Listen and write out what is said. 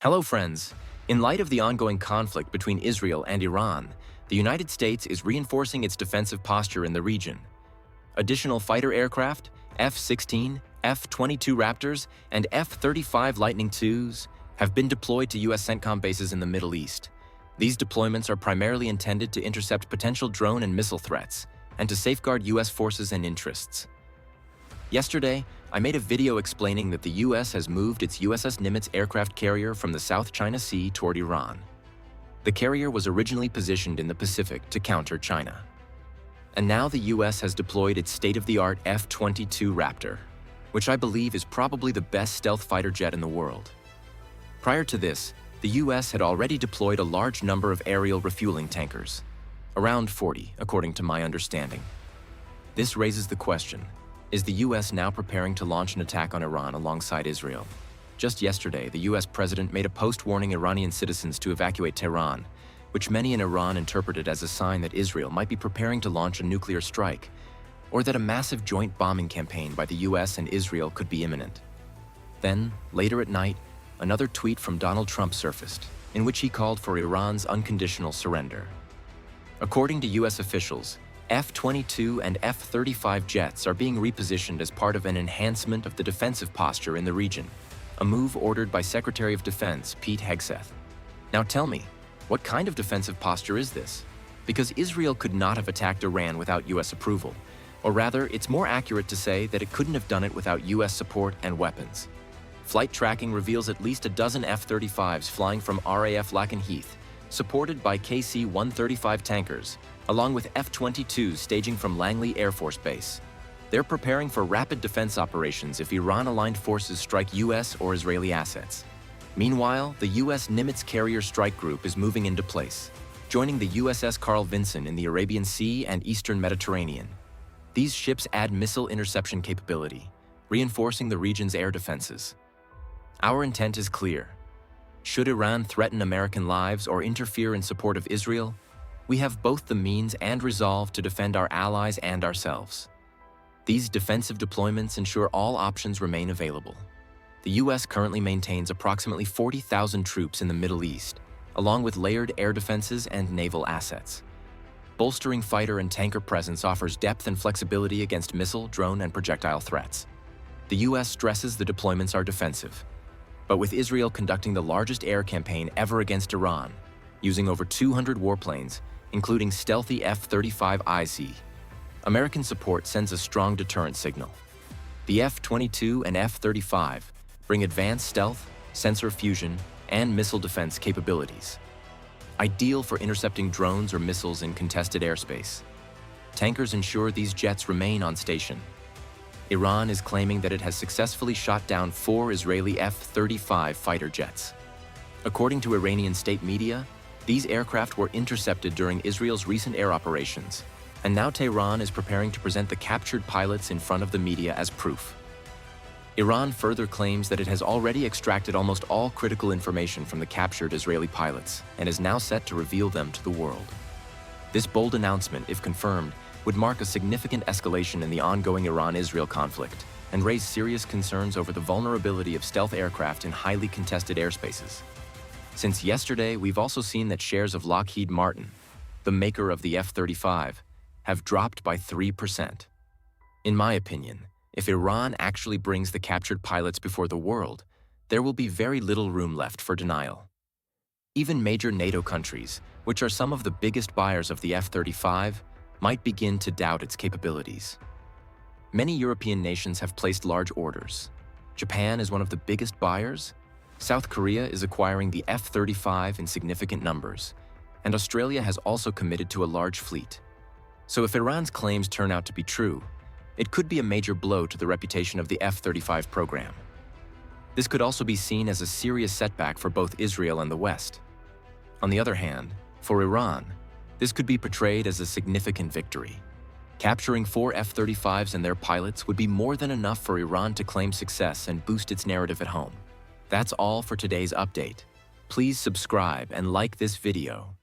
Hello, friends. In light of the ongoing conflict between Israel and Iran, the United States is reinforcing its defensive posture in the region. Additional fighter aircraft, F-16, F-22 Raptors, and F-35 Lightning IIs have been deployed to U.S. CENTCOM bases in the Middle East. These deployments are primarily intended to intercept potential drone and missile threats and to safeguard U.S. forces and interests. Yesterday, I made a video explaining that the U.S. has moved its USS Nimitz aircraft carrier from the South China Sea toward Iran. The carrier was originally positioned in the Pacific to counter China. And now the U.S. has deployed its state-of-the-art F-22 Raptor, which I believe is probably the best stealth fighter jet in the world. Prior to this, the U.S. had already deployed a large number of aerial refueling tankers, around 40, according to my understanding. This raises the question: is the U.S. now preparing to launch an attack on Iran alongside Israel? Just yesterday, the U.S. president made a post warning Iranian citizens to evacuate Tehran, which many in Iran interpreted as a sign that Israel might be preparing to launch a nuclear strike, or that a massive joint bombing campaign by the U.S. and Israel could be imminent. Then, later at night, another tweet from Donald Trump surfaced, in which he called for Iran's unconditional surrender. According to U.S. officials, F-22 and F-35 jets are being repositioned as part of an enhancement of the defensive posture in the region, a move ordered by Secretary of Defense Pete Hegseth. Now tell me, what kind of defensive posture is this? Because Israel could not have attacked Iran without U.S. approval, or rather, it's more accurate to say that it couldn't have done it without U.S. support and weapons. Flight tracking reveals at least a dozen F-35s flying from RAF Lakenheath, supported by KC-135 tankers, along with F-22s staging from Langley Air Force Base. They're preparing for rapid defense operations if Iran-aligned forces strike U.S. or Israeli assets. Meanwhile, the U.S. Nimitz Carrier Strike Group is moving into place, joining the USS Carl Vinson in the Arabian Sea and Eastern Mediterranean. These ships add missile interception capability, reinforcing the region's air defenses. Our intent is clear. Should Iran threaten American lives or interfere in support of Israel, we have both the means and resolve to defend our allies and ourselves. These defensive deployments ensure all options remain available. The U.S. currently maintains approximately 40,000 troops in the Middle East, along with layered air defenses and naval assets. Bolstering fighter and tanker presence offers depth and flexibility against missile, drone, and projectile threats. The U.S. stresses the deployments are defensive. But with Israel conducting the largest air campaign ever against Iran, using over 200 warplanes, including stealthy F-35IZ, American support sends a strong deterrent signal. The F-22 and F-35 bring advanced stealth, sensor fusion, and missile defense capabilities, ideal for intercepting drones or missiles in contested airspace. Tankers ensure these jets remain on station. Iran is claiming that it has successfully shot down 4 Israeli F-35 fighter jets. According to Iranian state media, these aircraft were intercepted during Israel's recent air operations, and now Tehran is preparing to present the captured pilots in front of the media as proof. Iran further claims that it has already extracted almost all critical information from the captured Israeli pilots and is now set to reveal them to the world. This bold announcement, if confirmed, would mark a significant escalation in the ongoing Iran-Israel conflict and raise serious concerns over the vulnerability of stealth aircraft in highly contested airspaces. Since yesterday, we've also seen that shares of Lockheed Martin, the maker of the F-35, have dropped by 3%. In my opinion, if Iran actually brings the captured pilots before the world, there will be very little room left for denial. Even major NATO countries, which are some of the biggest buyers of the F-35, might begin to doubt its capabilities. Many European nations have placed large orders. Japan is one of the biggest buyers. South Korea is acquiring the F-35 in significant numbers, and Australia has also committed to a large fleet. So if Iran's claims turn out to be true, it could be a major blow to the reputation of the F-35 program. This could also be seen as a serious setback for both Israel and the West. On the other hand, for Iran, this could be portrayed as a significant victory. Capturing 4 F-35s and their pilots would be more than enough for Iran to claim success and boost its narrative at home. That's all for today's update. Please subscribe and like this video.